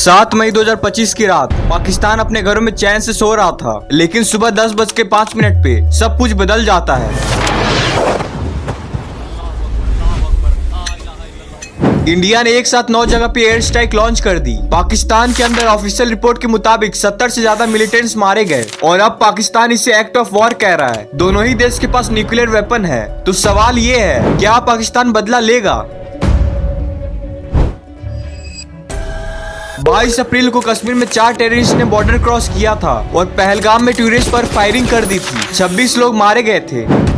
7 मई 2025 की रात पाकिस्तान अपने घरों में चैन से सो रहा था, लेकिन सुबह 10:05 पे सब कुछ बदल जाता है। इंडिया ने एक साथ 9 जगह पे एयर स्ट्राइक लॉन्च कर दी। पाकिस्तान के अंदर ऑफिशियल रिपोर्ट के मुताबिक 70 से ज्यादा मिलिटेंट्स मारे गए और अब पाकिस्तान इसे एक्ट ऑफ वॉर कह रहा है। दोनों ही देश के पास न्यूक्लियर वेपन है, तो सवाल ये है, क्या पाकिस्तान बदला लेगा? 22 अप्रैल को कश्मीर में 4 टेररिस्ट ने बॉर्डर क्रॉस किया था और पहलगाम में टूरिस्ट पर फायरिंग कर दी थी। 26 लोग मारे गए थे।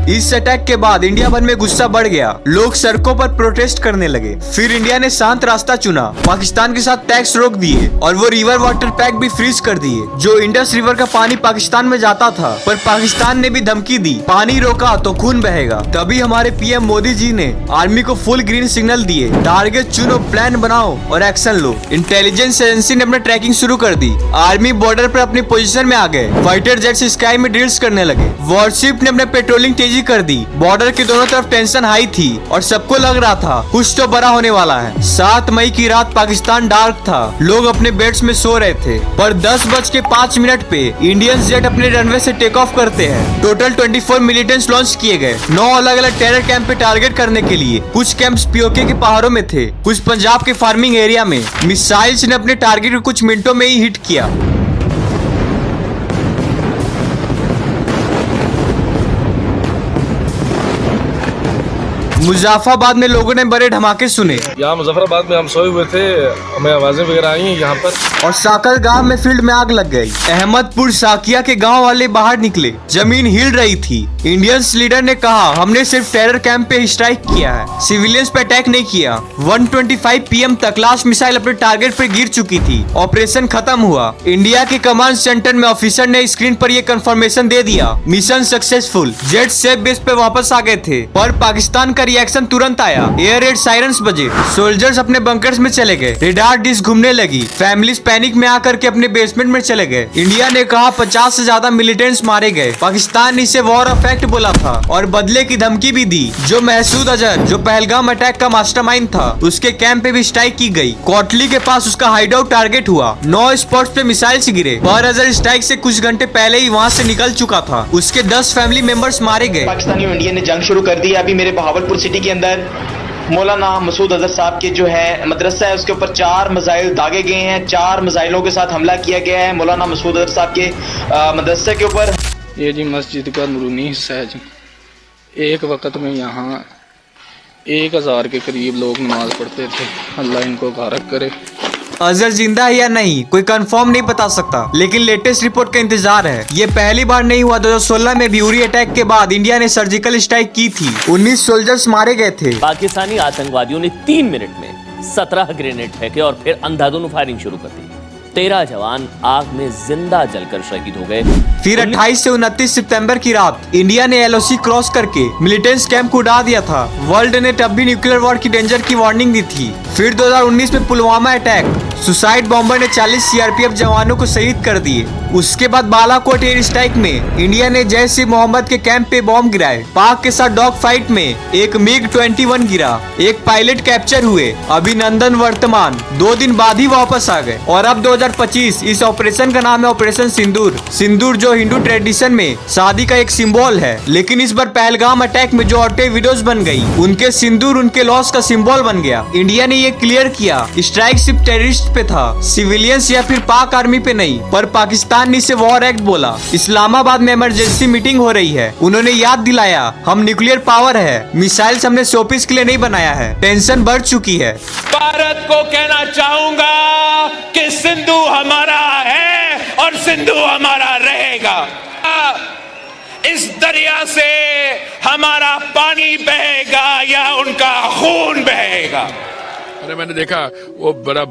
इस अटैक के बाद इंडिया भर में गुस्सा बढ़ गया। लोग सड़कों पर प्रोटेस्ट करने लगे। फिर इंडिया ने शांत रास्ता चुना, पाकिस्तान के साथ टैक्स रोक दिए और वो रिवर वाटर पैक भी फ्रीज कर दिए। जो इंडस रिवर का पानी पाकिस्तान में जाता था, पर पाकिस्तान ने भी धमकी दी, पानी रोका तो खून बहेगा। तभी हमारे पीएम मोदी जी ने आर्मी को फुल ग्रीन सिग्नल दिए। टारगेट चुनो, प्लान बनाओ और एक्शन लो। इंटेलिजेंस एजेंसी ने अपनी ट्रैकिंग शुरू कर दी। आर्मी बॉर्डर पर अपनी पोजीशन में आ गए। फाइटर जेट्स स्काई में ड्रिल्स करने लगे। वॉरशिप ने अपने पेट्रोलिंग तेजी कर दी। बॉर्डर के दोनों तरफ टेंशन हाई थी और सबको लग रहा था कुछ तो बड़ा होने वाला है। 7 मई की रात पाकिस्तान डार्क था। लोग अपने बेड्स में सो रहे थे, पर 10:05 पे इंडियन जेट अपने रनवे से टेक ऑफ करते हैं। टोटल 24 मिलिटेंट्स लॉन्च किए गए, 9 अलग अलग टेरर कैंप पे टारगेट करने के लिए। कुछ कैंप्स पीओके के पहाड़ों में थे, कुछ पंजाब के फार्मिंग एरिया में। मिसाइल्स ने अपने टारगेट को कुछ मिनटों में ही हिट किया। मुजफ्फराबाद में लोगों ने बड़े धमाके सुने। यहाँ मुजफ्फराबाद में हम सोए हुए थे, हमें आवाजें वगैरह आई यहाँ पर। और साकर गांव में फील्ड में आग लग गई। अहमदपुर साकिया के गांव वाले बाहर निकले, जमीन हिल रही थी। इंडियंस लीडर ने कहा, हमने सिर्फ टेरर कैंप पे स्ट्राइक किया है, सिविलियंस पे अटैक नहीं किया। 1:25 PM तक लास्ट मिसाइल अपने टारगेट पे गिर चुकी थी। ऑपरेशन खत्म हुआ। इंडिया के कमांड सेंटर में ऑफिसर ने स्क्रीन पर ये कंफर्मेशन दे दिया, mission successful. Jet safe base पे वापस आ गए थे, पर पाकिस्तान का रिएक्शन तुरंत आया। एयर रेड साइरन्स बजे, सोल्जर्स अपने बंकर्स में चले गए। रेडार डिश घूमने लगी। फैमिलीज पैनिक में आकर के अपने बेसमेंट में चले गए। इंडिया ने कहा 50 से ज्यादा मिलिटेंट्स मारे गए। पाकिस्तान ने इसे वॉर ऑफ एक्ट बोला था और बदले की धमकी भी दी। जो महसूद अजहर, जो पहलगाम अटैक का मास्टरमाइंड था, उसके कैंप पे भी स्ट्राइक की गई। कोटली के पास उसका हाइड आउट टारगेट हुआ। 9 स्पॉट्स पे मिसाइल्स गिरे। पर अजहर स्ट्राइक से कुछ घंटे पहले ही वहाँ से निकल चुका था। उसके 10 फैमिली मेंबर्स मारे गए। पाकिस्तानी और इंडिया ने जंग शुरू कर दी। अभी मेरे बहावलपुर सिटी के अंदर मौलाना मसूद अजहर साहब के जो है मदरसा है, उसके ऊपर 4 मिसाइल दागे गए हैं। 4 मिसाइलों के साथ हमला किया गया है मौलाना मसूद अजहर साहब के मदरसे के ऊपर। ये जी मस्जिद का नूरानी हिस्सा है जी। एक वक्त में यहाँ 1000 के करीब लोग नमाज पढ़ते थे। अल्लाह इनको गारक करे। अजहर जिंदा है या नहीं, कोई कंफर्म नहीं बता सकता, लेकिन लेटेस्ट रिपोर्ट का इंतजार है। ये पहली बार नहीं हुआ। 2016 में भी उरी अटैक के बाद इंडिया ने सर्जिकल स्ट्राइक की थी। 19 सोल्जर्स मारे गए थे। पाकिस्तानी आतंकवादियों ने 3 मिनट में 17 ग्रेनेड फेंके और फिर अंधाधुंध फायरिंग शुरू कर दी। 13 जवान आग में जिंदा जलकर शहीद हो गए। फिर 28 से 29 सितंबर की रात इंडिया ने LOC क्रॉस करके मिलिटेंट्स कैंप को उड़ा दिया था। वर्ल्ड ने तब भी न्यूक्लियर वॉर की डेंजर की वार्निंग दी थी। फिर 2019 में पुलवामा अटैक, सुसाइड बॉम्बर ने 40 CRPF जवानों को शहीद कर दिए। उसके बाद बालाकोट एयर स्ट्राइक में इंडिया ने जैश ए मोहम्मद के कैंप पे बॉम्ब गिराए। पाक के साथ डॉग फाइट में एक MiG-21 गिरा। एक पायलट कैप्चर हुए। अभिनंदन वर्तमान 2 दिन बाद ही वापस आ गए। और अब 2025 इस ऑपरेशन का नाम है ऑपरेशन सिंदूर। सिंदूर जो हिंदू ट्रेडिशन में शादी का एक सिंबल है, लेकिन इस बार पहलगाम अटैक में जो ऑटे वीडियोस बन गई, उनके सिंदूर उनके लॉस का सिंबल बन गया। इंडिया ने ये क्लियर किया, स्ट्राइक सिर्फ टेररिस्ट पे था, सिविलियंस या फिर पाक आर्मी पे नहीं। पर पाकिस्तान ने इसे वॉर एक्ट बोला। इस्लामाबाद में इमरजेंसी मीटिंग हो रही है। उन्होंने याद दिलाया, हम न्यूक्लियर पावर है, मिसाइल्स हमने शोपीस के लिए नहीं बनाया है। टेंशन बढ़ चुकी है। भारत को कहना चाहूंगा कि सिंधु हमारा है और सिंधु हमारा रहेगा। इस दरिया से हमारा पानी बहेगा या उनका खून बहेगा। अरे मैंने देखा वो बड़ा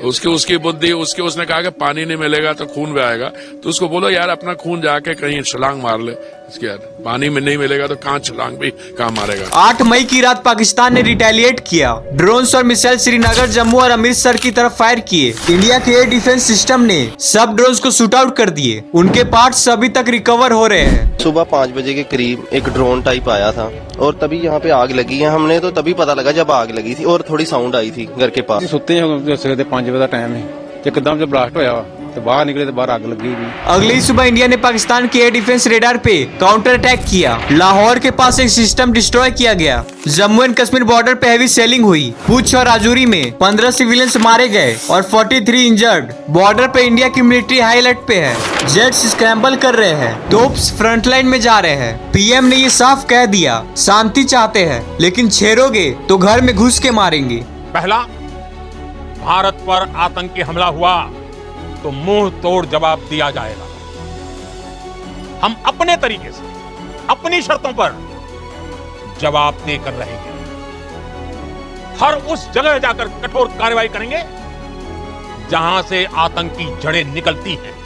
उसकी बुद्धि उसने कहा कि पानी नहीं मिलेगा तो खून बहेगा। तो उसको बोलो यार अपना खून जाके कहीं छलांग मार ले, इसके बाद पानी में नहीं मिलेगा तो कहाँ छलांग भी कहाँ मारेगा। 8 मई की रात पाकिस्तान ने रिटेलिएट किया। ड्रोन्स और मिसाइल श्रीनगर, जम्मू और अमृतसर की तरफ फायर किए। इंडिया के एयर डिफेंस सिस्टम ने सब ड्रोन्स को शूट आउट कर दिए। उनके पार्ट्स अभी तक रिकवर हो रहे हैं। सुबह 5 बजे के करीब एक ड्रोन टाइप आया था और तभी यहाँ पे आग लगी है। हमने तो तभी पता लगा जब आग लगी थी और थोड़ी साउंड आई थी घर के पास। सुते 5 बजे का टाइम है, एकदम जब ब्लास्ट होया तो बाहर निकले तो बाहर आग लगी हुई। अगली ही सुबह इंडिया ने पाकिस्तान के एयर डिफेंस रेडार पे काउंटर अटैक किया। लाहौर के पास एक सिस्टम डिस्ट्रॉय किया गया। जम्मू एंड कश्मीर बॉर्डर पे हैवी सेलिंग हुई। पूंछ और राजौरी में 15 सिविलियंस मारे गए और 43 इंजर्ड। बॉर्डर पे इंडिया की मिलिट्री हाई अलर्ट पे है। जेट्स स्क्रैम्बल कर रहे हैं, तोप्स फ्रंटलाइन में जा रहे हैं। पीएम ने ये साफ कह दिया, शांति चाहते हैं लेकिन छेड़ोगे तो घर में घुस के मारेंगे। पहला, भारत पर आतंकी हमला हुआ तो मुंह तोड़ जवाब दिया जाएगा। हम अपने तरीके से अपनी शर्तों पर जवाब देकर रहेंगे। हर उस जगह जाकर कठोर कार्रवाई करेंगे जहां से आतंकी जड़ें निकलती हैं।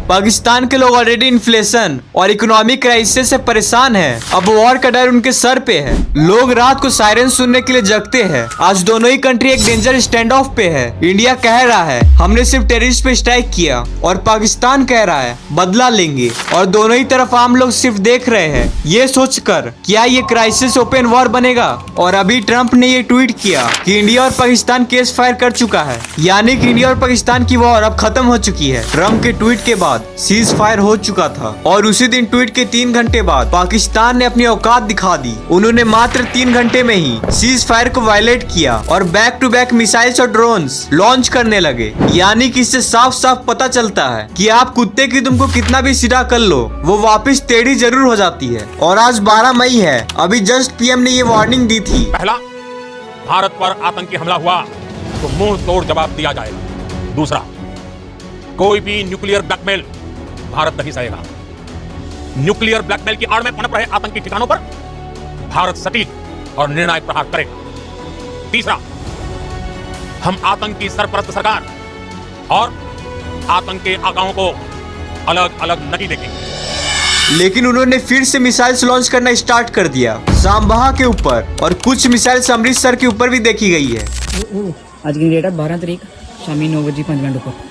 पाकिस्तान के लोग ऑलरेडी इन्फ्लेशन और इकोनॉमिक क्राइसिस से परेशान हैं। अब वॉर का डर उनके सर पे है। लोग रात को सायरन सुनने के लिए जगते हैं। आज दोनों ही कंट्री एक डेंजर स्टैंड ऑफ पे है। इंडिया कह रहा है हमने सिर्फ टेररिस्ट पे स्ट्राइक किया और पाकिस्तान कह रहा है बदला लेंगे। और दोनों ही तरफ आम लोग सिर्फ देख रहे हैं ये सोचकर क्या ये क्राइसिस ओपन वॉर बनेगा। और अभी ट्रम्प ने ये ट्वीट किया कि इंडिया और पाकिस्तान केस फायर कर चुका है, यानी कि इंडिया और पाकिस्तान की वॉर अब खत्म हो चुकी है। ट्रम्प के ट्वीट के बाद सीज फायर हो चुका था और उसी दिन ट्वीट के 3 घंटे बाद पाकिस्तान ने अपनी औकात दिखा दी। उन्होंने मात्र 3 घंटे में ही सीज फायर को वायलेट किया और बैक टू बैक मिसाइल्स और ड्रोन्स लॉन्च करने लगे। यानी कि इससे साफ साफ पता चलता है कि आप कुत्ते की तुमको कितना भी सीधा कर लो वो वापस टेढ़ी जरूर हो जाती है। और आज 12 मई है, अभी जस्ट पीएम ने ये वार्निंग दी थी। पहला, भारत पर आतंकी हमला हुआ तो मुंह तोड़ जवाब दिया जाएगा। दूसरा, कोई भी न्यूक्लियर ब्लैकमेल भारत नहीं सहेगा। न्यूक्लियर ब्लैकमेल की आड़ में पनप रहे आतंकी ठिकानों पर भारत सटीक और निर्णायक प्रहार करेगा। तीसरा, हम आतंकी सरपरस्त सरकार और आतंक के आकाओं को अलग अलग नहीं देखेंगे। लेकिन उन्होंने फिर से मिसाइल्स लॉन्च करना स्टार्ट कर दिया सांबहा के ऊपर और कुछ मिसाइल्स अमृतसर के ऊपर भी देखी गई है। आज की डेट है 12 तारीख शामी 9 बजे 5 मिनट ऊपर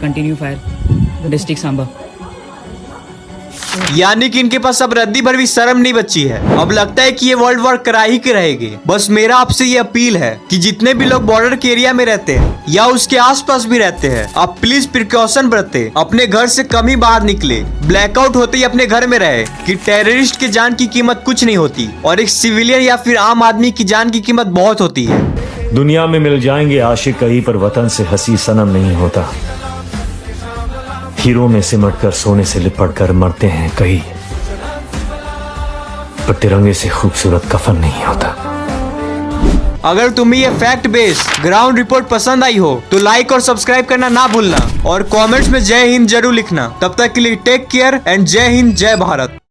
कंटिन्यू फायर डिस्ट्रिक्ट सांबा। यानी कि इनके पास अब रद्दी भर भी शर्म नहीं बची है। अब लगता है कि ये वर्ल्ड वॉर करा ही के रहेंगे। बस मेरा आपसे ये अपील है कि जितने भी लोग बॉर्डर के एरिया में रहते हैं या उसके आसपास भी रहते हैं, आप प्लीज प्रिकॉशन बरते। अपने घर से कम ही बाहर निकले। ब्लैकआउट होते ही अपने घर में रहे कि टेररिस्ट की जान की कीमत कुछ नहीं होती और एक सिविलियन या फिर आम आदमी की जान की कीमत बहुत होती है। दुनिया में मिल जाएंगे आशिक कहीं पर वतन से हंसी सनम नहीं होता। हीरो में सिमट कर सोने से लिपट कर मरते हैं कहीं, पर तिरंगे से खूबसूरत कफन नहीं होता। अगर तुम्हें ये फैक्ट बेस ग्राउंड रिपोर्ट पसंद आई हो तो लाइक और सब्सक्राइब करना ना भूलना और कमेंट्स में जय हिंद जरूर लिखना। तब तक के लिए टेक केयर एंड जय हिंद जय भारत।